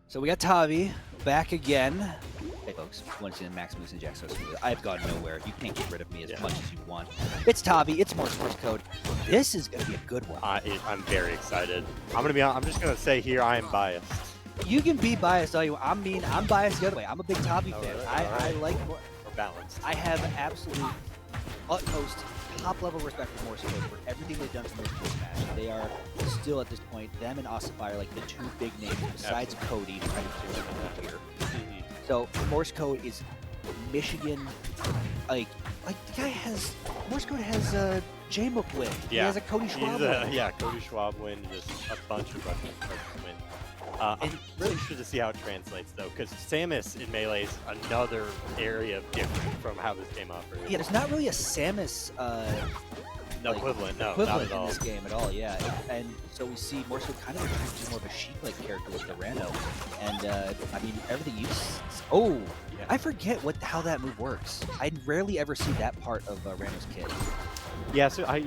So we got Tavi back again. Hey folks, once again, Max Moose and Jack so smooth. I've gone nowhere. You can't get rid of me as much as you want. It's Tavi. It's Morsecode. This is gonna be a good one. I'm very excited. I'm just gonna say here I am biased. You can be biased all you want. I'm biased the other way. I'm a big Tavi fan. Really? I like more. We're balanced. I have absolute utmost top-level respect for Morsecode for everything they've done for Morsecode Smash. They are still at this point, them and Ossifier are like the two big names besides Cody to kind of clear it here. So Morsecode is Michigan, like the guy has Morsecode has J-Mook win. Yeah. He has a Cody Schwab win. Yeah, Cody Schwab win, just a bunch of win. I'm really interested to see how it translates though, because Samus in Melee is another area of different from how this game operates. Yeah, there's not really a Samus equivalent not at in all. this game at all. Yeah, and so we see Morsecode kind of return to more of a sheep-like character with the Ranno, and I mean everything you. I forget how that move works. I rarely ever see that part of Ranno's kit. Yeah, so I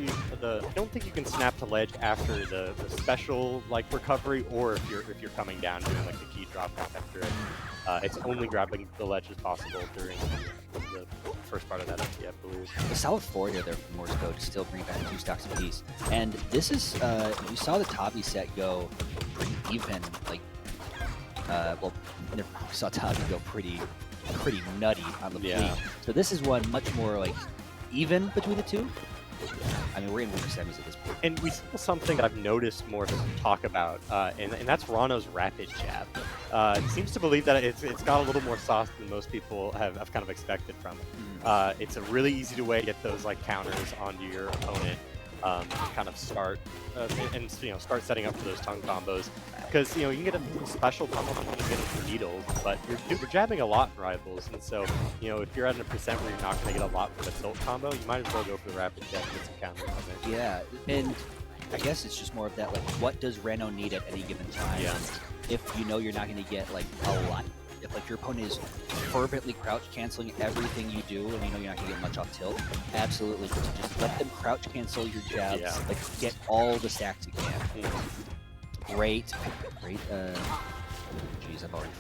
don't think you can snap to ledge after the special like recovery, or if you're coming down doing like the key drop after it. It's only grabbing the ledge as possible during the first part of that FP, I believe. A solid forward there from Morsecode to still bring back 2 stocks apiece. And this is, we saw the Tavi set go pretty even, like, well, we saw Tavi go pretty nutty on the fleet. So this is one much more, like, even between the two. I mean, we're in winter semis at this point. And we saw something that I've noticed more talk about, and that's Ranno's rapid jab. It seems to believe that it's got a little more sauce than most people have kind of expected from it. It's a really easy way to get those like counters onto your opponent, kind of start and start setting up for those tongue combos. Because you can get a special combo when you get it for needles, but you're jabbing a lot in rivals, and so if you're at a percent where you're not going to get a lot from the tilt combo, you might as well go for the rapid jab and get some counters on it. Yeah, and I guess it's just more of that, like, what does Ranno need at any given time? Yeah. If you know you're not going to get like a lot, if like your opponent is fervently crouch canceling everything you do, and you know you're not going to get much off tilt, absolutely, just let them crouch cancel your jabs, like get all the stacks you can. Great. Jeez, I've already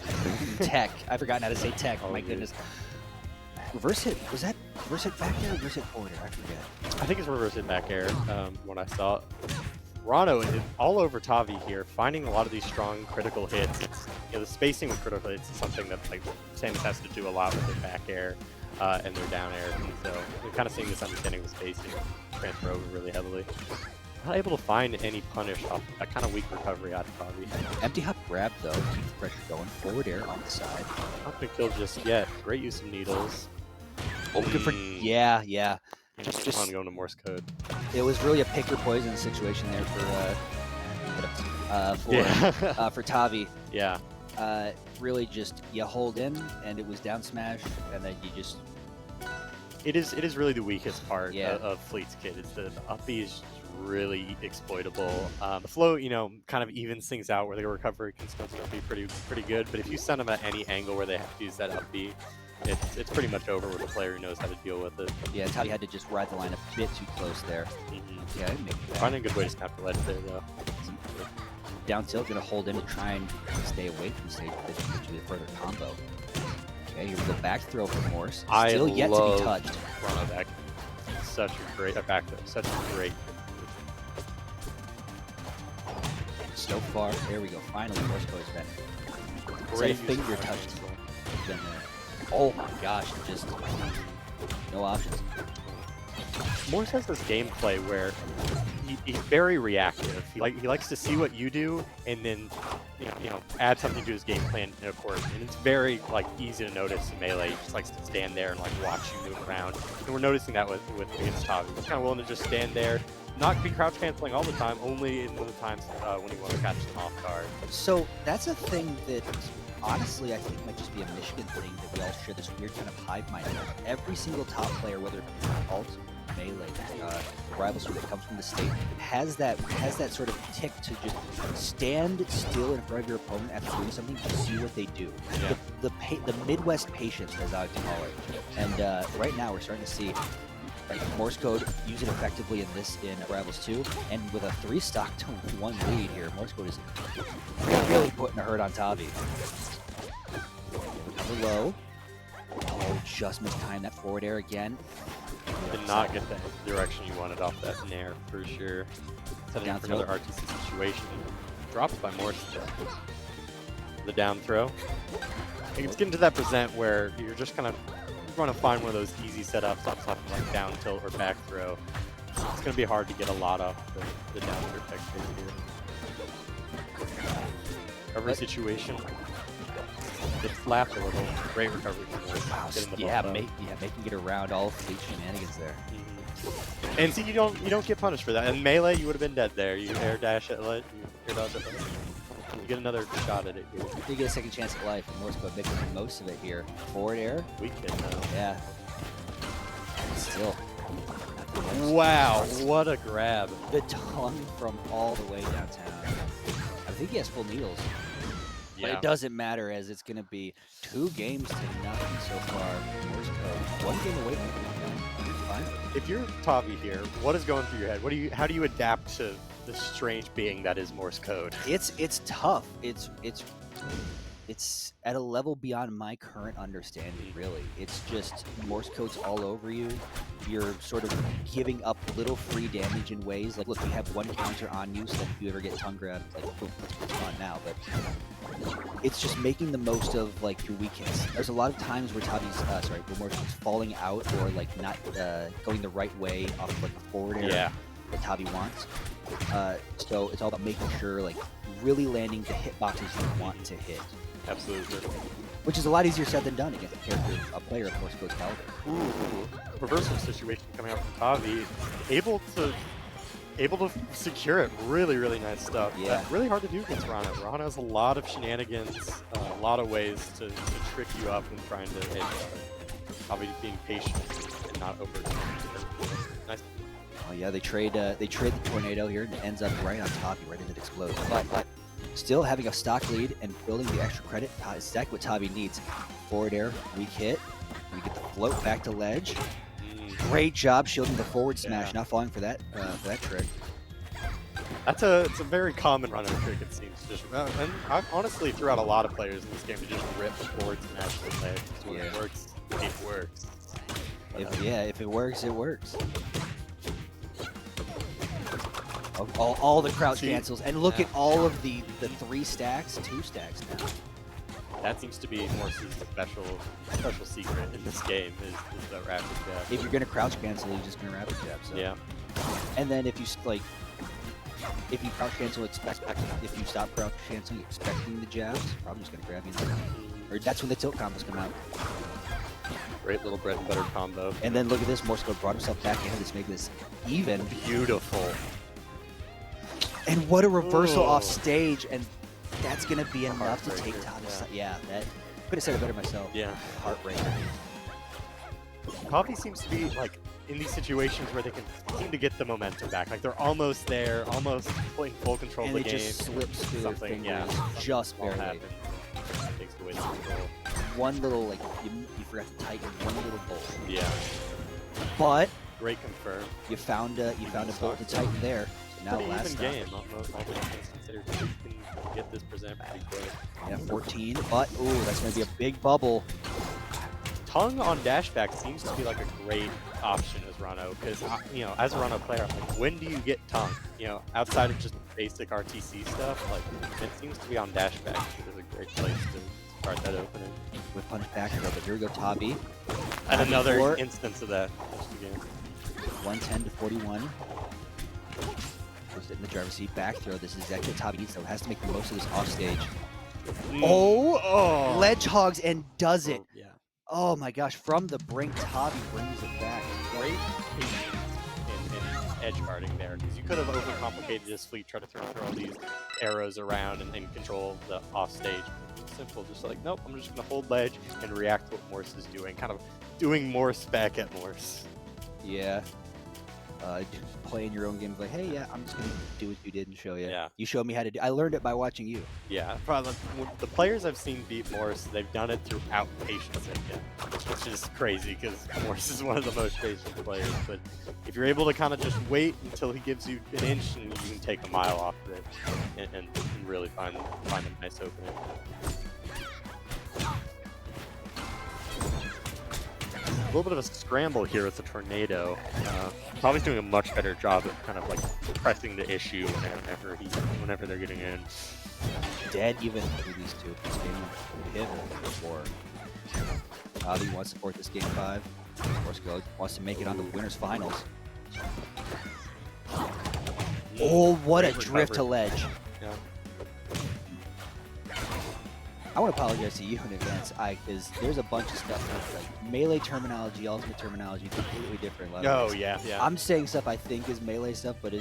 tech. I've forgotten how to say tech. My goodness. Reverse hit. Was that reverse hit back air or reverse hit forward air? I forget. I think it's reverse hit back air when I saw it. Ranno is all over Tavi here, finding a lot of these strong critical hits. It's, the spacing with critical hits is something that like Samus has to do a lot with their back air and their down air. And so we're kind of seeing this understanding of spacing transfer over really heavily. Not able to find any punish off that kind of weak recovery out of Tavi. Empty hop grab though, keep the pressure going. Forward air on the side. Not been killed just yet. Great use of needles. Oh, good for yeah. Just fun going to Morsecode. It was really a pick or poison situation there for Tavi. Yeah. Really just you hold in and it was down smash and then you just. It is really the weakest part of Fleet's kit. It's the up B is really exploitable. The flow, kind of evens things out where the recovery can still be pretty good. But if you send them at any angle where they have to use that up B, it's pretty much over with a player who knows how to deal with it. Yeah, Tavi had to just ride the line a bit too close there. Yeah, finding a good way to snap the ledge there though. Down tilt, gonna hold in to try and stay away from stage to the further combo. Okay, here we go, back throw from Morse. Still yet to be touched. Ranno back. Such a great back throw. Such a great. So far, there we go. Finally, Morse goes back. Great finger touch. Oh my gosh, just no options. Morse has this gameplay where he's very reactive. He likes to see what you do and then add something to his game plan, of course. And it's very easy to notice in Melee. He just likes to stand there and watch you move around. And we're noticing that with against Tavi. He's kind of willing to just stand there, not be crouch canceling all the time, only in the times when you want to catch them off guard. So that's a thing that honestly I think might just be a Michigan thing that we all share this weird kind of hive mind. Every single top player, whether it be alt, Melee, rivals that comes from the state, has that sort of tick to just stand still in front of your opponent after doing something to see what they do. Yeah. The Midwest patience, as I would call it. And right now we're starting to see Morsecode use it effectively in Rivals 2, and with a 3 stock to 1 lead here, Morsecode is really putting a hurt on Tavi. Recover low. Oh, just mistimed that forward air again. Did not get the direction you wanted off that nair for sure. Setting up for another RTC situation. Dropped by Morse. The down throw. It's getting to that present where you're just kind of want to find one of those easy setups on top of like down tilt or back throw. It's going to be hard to get a lot off the down throw tech here. Recovery situation. It flapped a little. Great recovery from Morse. Wow, yeah, making it around all fleet shenanigans there. And see, you don't get punished for that. In melee, you would have been dead there. You air dash at ledge, you air dodge at ledge. You get another shot at it here. You get a second chance at life, and Morsecode making the most of it here. Forward air. Weak hit now. Yeah. Still. Wow, what a grab. The tongue from all the way downtown. I think he has full needles. Yeah. But it doesn't matter, as it's going to be 2 games to nothing so far. Morsecode 1 game away from it. Fine. If you're Tavi here, what is going through your head? How do you adapt to the strange being that is Morse code? It's tough. It's at a level beyond my current understanding, really. It's just Morse codes all over you. You're sort of giving up little free damage in ways. Like, look, you have 1 counter on you, so that if you ever get tongue grabbed, like, boom, that's what's on now. But it's just making the most of, like, your weak hits. There's a lot of times where where Morse code's falling out or, like, not going the right way off of, like, a forward air that Tavi wants. So it's all about making sure, like, really landing the hitboxes you want to hit. Absolutely. Which is a lot easier said than done against a player of Morsecode's caliber. Ooh, reversal situation coming out from Tavi. Able to secure it. Really, really nice stuff. Yeah. Really hard to do against Ranno. Ranno has a lot of shenanigans, a lot of ways to trick you up and trying to hit. Tavi being patient and not over. Nice. Oh yeah, they trade the tornado here, and it ends up right on Tavi, right as it explodes. But still having a stock lead and building the extra credit is exactly what Tavi needs. Forward air, weak hit. We get the float back to ledge. Great job shielding the forward smash, not falling for that trick. It's a very common Ranno trick, it seems. And I've honestly threw out a lot of players in this game to just rip the forward smash from there. So when it works, it works. If it works, it works. All the crouch cancels, and look at all of the 3 stacks, 2 stacks now. That seems to be Morse's special secret in this game is the rapid jab. If you're gonna crouch cancel, you're just gonna rapid jab. So. Yeah. And then if you crouch cancel, if you stop crouch canceling, expecting the jabs, probably just gonna grab you. Or that's when the tilt combos come out. Great little bread and butter combo. And then look at this, Morsecode brought himself back in to make this even. Beautiful. And what a reversal off stage, and that's gonna be enough to take Tavi. Yeah, that could have said it better myself. Yeah. Heartbreaker. Tavi seems to be like in these situations where they can seem to get the momentum back. Like they're almost there, almost playing full control and of the it game. just slips through their Something, fingers, just barely. happen. Takes away the control. One little, like, you forgot to tighten one little bolt. Yeah. But Great confirm. you found a bolt to tighten there. So now Pretty last even stop. game. All things considered, you can get this present pretty quick. Yeah, 14. But ooh, that's gonna be a big bubble. Tongue on dashback seems to be like a great option as Ranno, because as a Ranno player, I'm like, when do you get tongue? Outside of just basic RTC stuff, like it seems to be on dashback, which is a great place to start that opening. With punch back here, but here we go, Tavi. And another instance of that. 110 to 41. Puts it in the driver's seat, back throw. This is exactly what Tavi needs, so has to make the most of this off stage. Oh, ledge hogs and does it. Yeah. Oh my gosh, from the brink, Tavi brings it back. Great patience in edge guarding there, because you could have overcomplicated this fleet, try to throw all these arrows around and control the off stage. Simple, just like, nope, I'm just gonna hold ledge and react to what Morse is doing, kind of doing Morse back at Morse. Yeah. playing your own games. Like, hey, yeah, I'm just gonna do what you did and show you. Yeah. You showed me how to do. I learned it by watching you. Yeah, probably the players I've seen beat Morse, they've done it throughout patience again, which is crazy because Morse is one of the most patient players. But if you're able to kind of just wait until he gives you an inch, and you can take a mile off of it, and really find a nice opening. A little bit of a scramble here with the tornado. Probably doing a much better job of kind of like pressing the issue whenever they're getting in. Dead even through these two. This game pivotal for Tavi wants to support this game 5. Morsecode wants to make it on the winners finals. Oh, what a drift to ledge! Yeah. I want to apologize to you in advance, because there's a bunch of stuff that's like melee terminology, ultimate terminology, completely different levels. Oh yeah. I'm saying stuff I think is melee stuff, but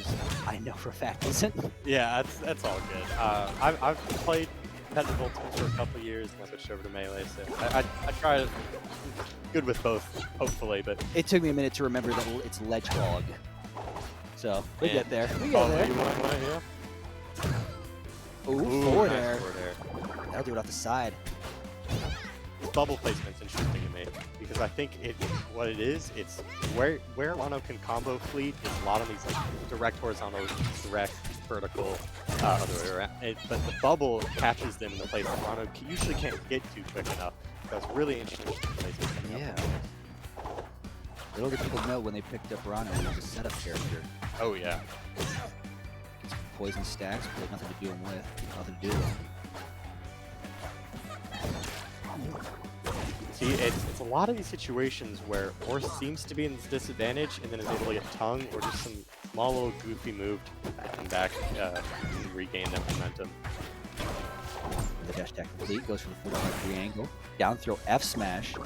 I know for a fact isn't. Yeah, that's all good. I've played competitive ultimate for a couple years and I switched over to melee, so I try to good with both, hopefully. But it took me a minute to remember that it's ledge log. So we get there. We get there. Ooh, forward air. Forward air. That'll do it off the side. This bubble placement's interesting to me because I think what it is, it's where Ranno can combo fleet is a lot of these like direct horizontal, direct vertical, other way around. But the bubble catches them in the place that Ranno usually can't get to quick enough. That's really interesting placement. Yeah. Little did people know when they picked up Ranno, he was a setup character. Oh yeah. Poison stacks, but nothing to do him with. Nothing to do with him. See, it's a lot of these situations where Morse seems to be in this disadvantage and then is able to get tongue or just some small little goofy move to come back and regain that momentum. The dash attack complete, goes for the 45-degree angle. Down throw F smash.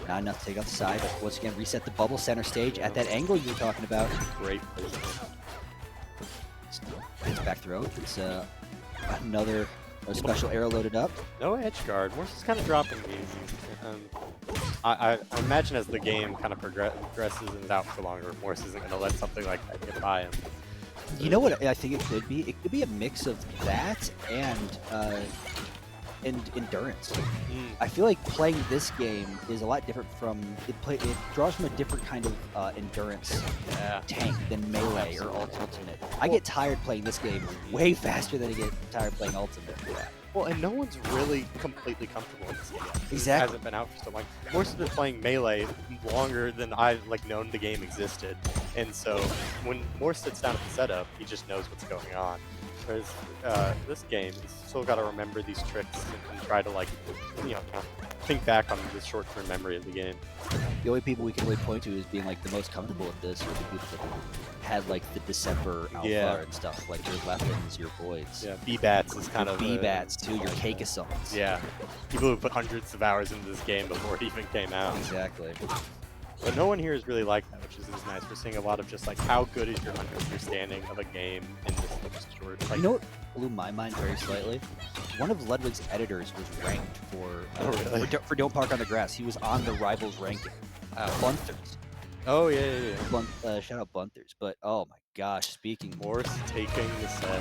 Not enough to take out the side, but once again reset the bubble center stage at that angle you were talking about. Great placement. It's back throw. It's another special arrow loaded up. No edge guard. Morse is kind of dropping these. I imagine as the game kind of progresses and is out for longer, Morse isn't going to let something like that get by him. You know what I think it could be? It could be a mix of that and endurance. I feel like playing this game is a lot different from it draws from a different kind of endurance tank than melee or ultimate. I get tired playing this game way faster than I get tired playing ultimate. Well, and no one's really completely comfortable in this game yet. Exactly. It hasn't been out for so long. Morse has been playing melee longer than I've known the game existed, and so when Morse sits down at the setup, he just knows what's going on. Whereas this game, he's still got to remember these tricks and try to kind of think back on the short-term memory of the game. The only people we can really point to as being the most comfortable with this are the people that had the December alpha and stuff, like your weapons, your voids. Yeah, B-Bats is kind of B-Bats too, your Cake-a-Sons. Yeah, people who put hundreds of hours into this game before it even came out. Exactly. But no one here is really like that, which is nice. We're seeing a lot of just how good is your understanding of a game in this short. You know what blew my mind very slightly? One of Ludwig's editors was ranked for Don't Park on the Grass. He was on the Rivals ranking. Bunthers. Oh yeah. Shout out Bunthers. But oh my gosh, speaking Morse taking the set.